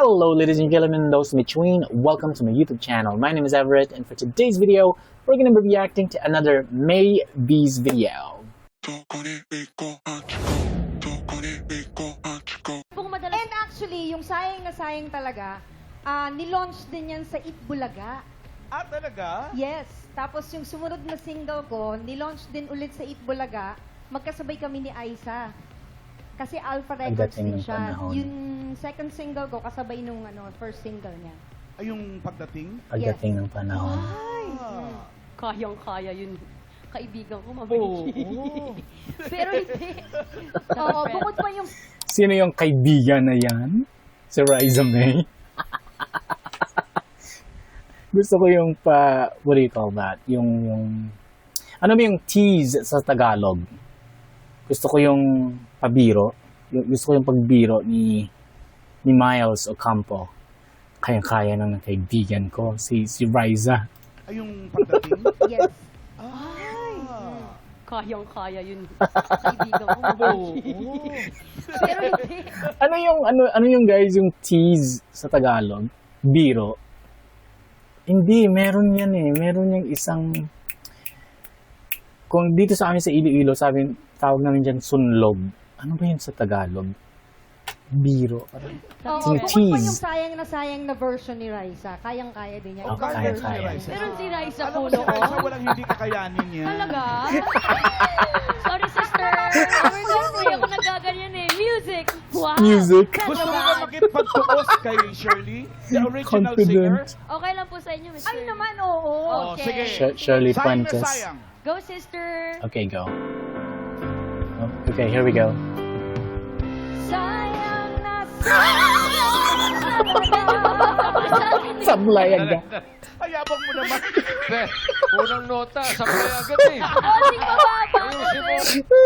Hello ladies and gentlemen, those in between, welcome to my YouTube channel. My name is Everett, and for today's video, we're going to be reacting to another May B's video. And actually, yung sayang na sayang talaga, nilaunch din yan sa Itbulaga. Ah, talaga? Yes. Tapos yung sumunod na single ko, nilaunch din ulit sa Itbulaga. Magkasabay kami ni Aiza. Kasi Alpha Records Pagdating din ng siya. panahon. Yung second single ko, kasabay nung first single niya. Ay, yung pagdating? Pagdating ng panahon. Ay! Kayang-kaya yun. Kaibigan ko, Oo. mabalik. Pero hindi. Oo, bukod pa yung... Sino yung kaibigan na yan? Si Riza May? Gusto ko yung what do you call that? Ano ba yung tease sa Tagalog? Gusto ko yung pabiro. Gusto ko yung pagbiro ni Miles Ocampo. Kayang-kaya ng kaibigan ko, si Riza. Ay, yung pagdating? Yes. Ay! Kayang-kaya yun. Kaibigan ko, mabalik. Pero hindi. Ano yung guys yung tease sa Tagalog? Biro. Hindi, meron yan eh. Meron yung isang... Kung dito sa amin sa Iloilo, tawag namin dyan sunlog. Ano ba yun sa Tagalog? Biro. Oo, Yung bukod pa tease. yung sayang na version ni Raisa. Kayang-kaya din niya. Oh, Ibang kaya, version ni kaya. Raisa. Meron si Raisa Alam mo Puno. si Raisa, walang hindi kakayanin yan. Talaga? Sorry, sister. We're going to ako nagaganyan eh. Music. Wow. Music. Gusto mo ba makipagtuos kay Shirley? The original singer? Confident. Okay lang po sa inyo, Mr. Ay naman, oo. Oh, Okay. sige. Shirley Sayang na Fuentes. sayang. Go, sister. Okay, go. Oh, okay, here we go. Sayang na Sablay agad. Ayabang mo naman. Unang nota, sablay agad eh. Bossing mababa. Ayusin mo.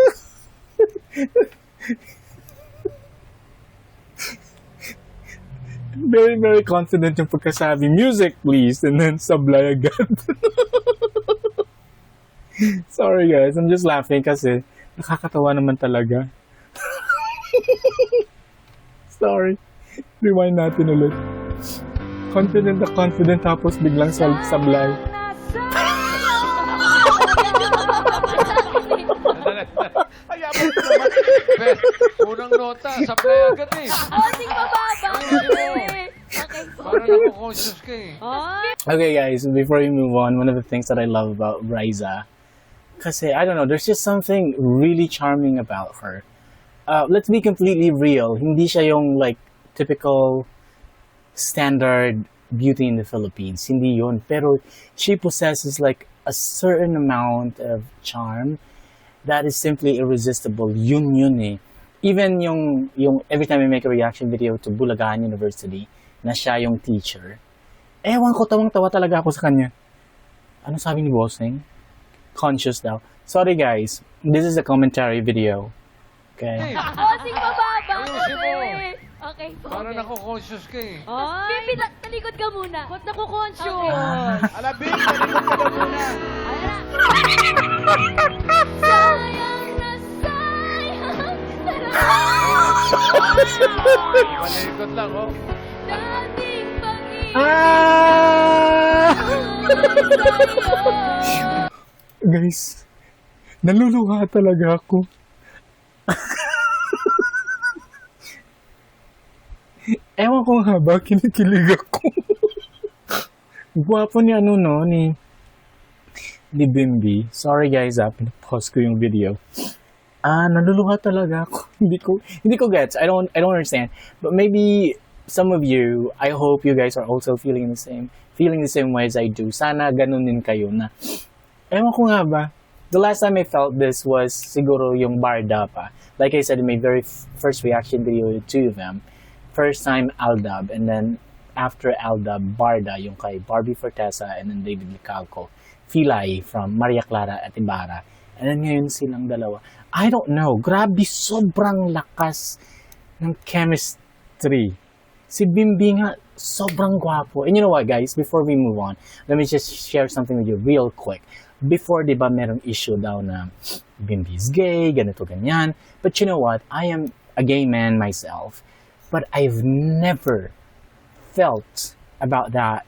Very, very confident yung pagkasabi. Music, please. And then sablay agad. Sorry guys, I'm just laughing kasi nakakatawa naman talaga. Sorry. Rewind natin ulit. Confident na confident tapos biglang sablay. Ayabang mo naman. Unang nota, sablay agad eh. Bossing mababa. Okay. Parang ako-conscious ka eh. Ay. Okay guys, before we move on, one of the things that I love about Riza, kasi I don't know, there's just something really charming about her. Let's be completely real, hindi siya yung like typical standard beauty in the Philippines. Hindi yun. Pero she possesses like a certain amount of charm that is simply irresistible. Yun eh. Even yung every time I make a reaction video to Bulacan University, na siya yung teacher, ewan ko, tawang-tawa talaga ako sa kanya. Ano sabi ni Bossing? Conscious daw. Sorry guys, this is a commentary video. Okay? Bossing mababa. Ayusin mo. Okay. Parang ako-conscious ka eh. Ay. Bibi, talikod ka muna. Ba't naku-conscious? Alabing, talikod ka na muna. Sayang na sayang. Malikot lang oh. Dating pag-ibig Guys, naluluha talaga ako. Ewan ko nga ba, kinikilig ako. Gwapo ni ni Bimbi. Sorry guys, pinapause ko yung video. Naluluha talaga ako. Hindi ko gets. I don't understand. But maybe some of you, I hope you guys are also feeling the same way as I do. Sana ganun din kayo na. Ewan ko nga ba. The last time I felt this was siguro yung Barda pa. Like I said in my very first reaction video with two of them. First time Aldab, and then after Aldab, Barda, yung kay Barbie Fortesa, and then David Licalco. Filay from Maria Clara at Ibarra. And then ngayon silang dalawa. I don't know, grabe, sobrang lakas ng chemistry. Si Bimbi nga, sobrang gwapo. And you know what guys, before we move on, let me just share something with you real quick. Before, di ba, merong issue daw na Bimbi's gay, ganito, ganyan. But you know what, I am a gay man myself. But I've never felt about that,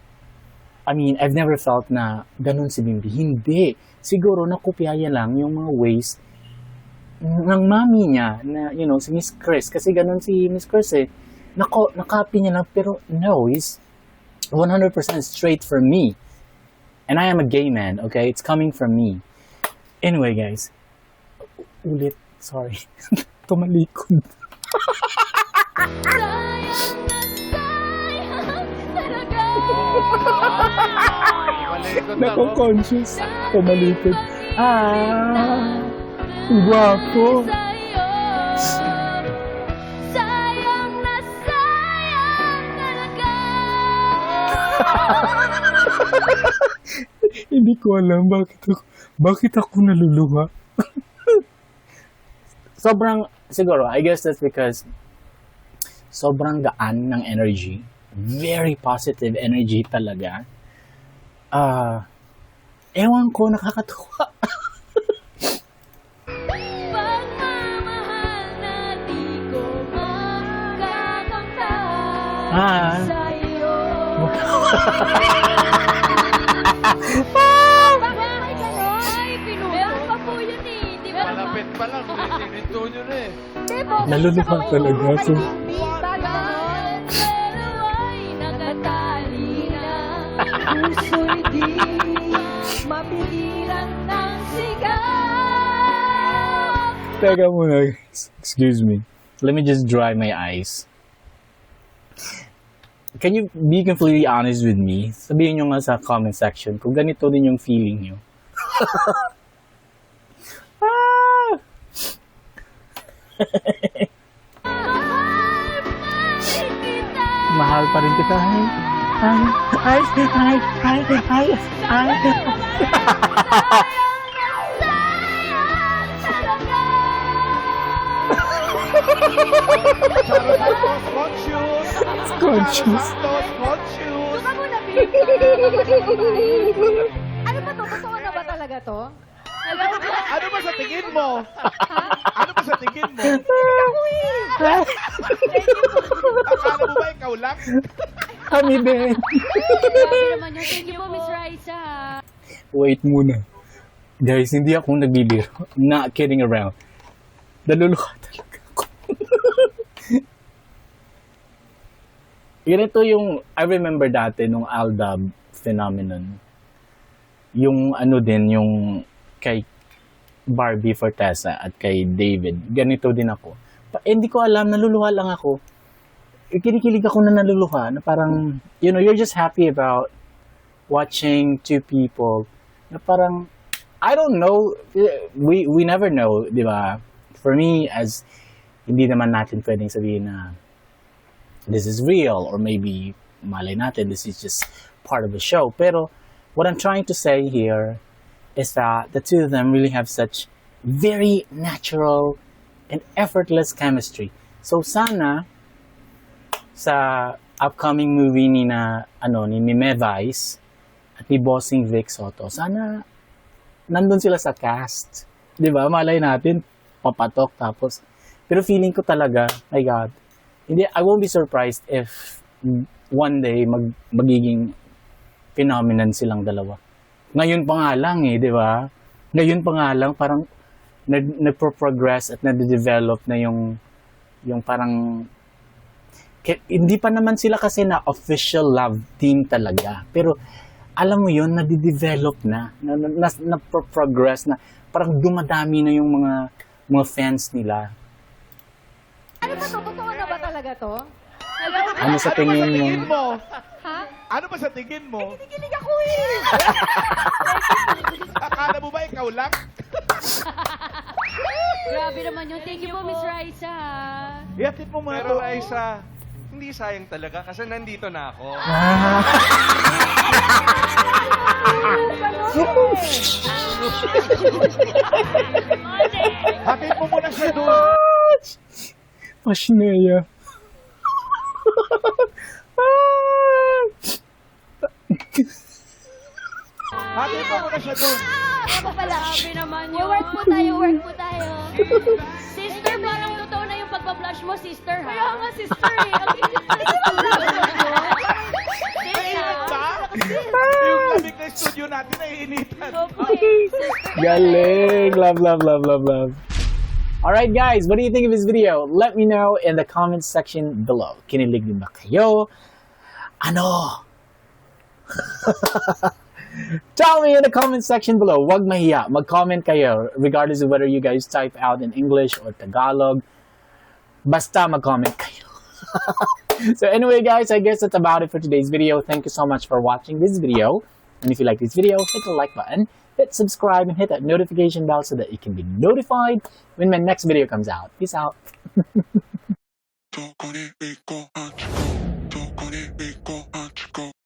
I mean, I've never felt na ganun si Bimbi. Hindi. Siguro nakopya niya lang yung mga ways ng mami niya na, you know, si Miss Chris. Kasi ganun si Miss Chris eh. Nakopy niya lang, pero no, he's 100% straight for me. And I am a gay man, okay? It's coming from me. Anyway, guys. Ulit. Sorry. Tumalikod. Malikot lang, oh. Nako-conscious. Tumalikod. Ah, guwapo. Sayang na sayang talaga. Hindi ko alam bakit ako naluluha. Sobrang, siguro, I guess that's because sobrang gaan ng energy. Very positive energy talaga. Ewan ko, nakakatuwa. Pagmamahal na di ko makakamtan sa'yo. Bakit may ganon? Ay, meron pa po yun eh. Di ba? Malapit pa lang. Tininto nyo na eh. Naluluha talaga ako. Pero ay nakatali na. Puso'y di mapigilan ng sigaw. Teka muna, guys. Excuse me. Let me just dry my eyes. Can you be completely honest with me? Sabihin nyo nga sa comment section kung ganito din yung feeling nyo. Ah! Mahal pa rin kita. Ay. Charo Santos, conscious. Conscious. Santos, conscious. Doon ka muna, babe. Ano ba to? Totoo na ba talaga to? Ano ba sa tingin mo? Ano ba sa tingin mo? Akala mo ba ikaw lang? Kami din. Grabe naman yun. Thank you po, Miss Raisa. Wait muna. Guys, hindi ako nagbibiro. Not kidding around. Naluluha talaga ako. Ganito yung, I remember dati nung Aldab phenomenon. Yung ano din, yung kay Barbie Fortesa at kay David. Ganito din ako. Hindi ko alam, naluluha lang ako. Kinikilig ako na naluluha na parang, you know, you're just happy about watching two people na parang, I don't know, we never know, di ba? For me, as hindi naman natin pwedeng sabihin na this is real or maybe malay natin, this is just part of the show. Pero what I'm trying to say here is that the two of them really have such very natural and effortless chemistry. So sana sa upcoming movie ni Mime Vice at ni Bossing Vic Soto, sana nandun sila sa cast. 'Di ba? Malay natin papatok tapos. Pero feeling ko talaga, my God, I won't be surprised if one day magiging phenomenon silang dalawa. Ngayon pa nga lang di ba? Ngayon pa nga lang parang nagpo-progress at nade-develop na yung parang hindi pa naman sila kasi na official love team talaga. Pero alam mo yun, nade-develop na progress na parang dumadami na yung mga fans nila. Ano ba to? Totoo na ba talaga to? Ano sa tingin mo? Ha? Ano ba sa tingin mo? Kinikilig ako eh. Akala mo ba ikaw lang? Grabe naman yun. Thank you po, Miss Raisa. Iatid mo mga Pero to. Raisa, hindi sayang talaga kasi nandito na ako. Hatid mo muna siya doon. Pasneya. Hatid mo muna siya doon. Grabe naman yun. Work po tayo. Sister, parang totoo na yung pagpa-flash mo, sister, ha? Kaya nga, sister, eh. Ang studio natin naiinitan. Opo eh, sister. Galing! Love, love, love, love, love. Alright guys, what do you think of this video? Let me know in the comments section below. Kinilig din ba kayo? Ano? Tell me in the comment section below. Wag mahiya. Mag-comment kayo regardless of whether you guys type out in English or Tagalog. Basta mag-comment kayo. So anyway guys, I guess that's about it for today's video. Thank you so much for watching this video. And if you like this video, hit the like button, hit subscribe, and hit that notification bell so that you can be notified when my next video comes out. Peace out. どこに行こう、どこに行こう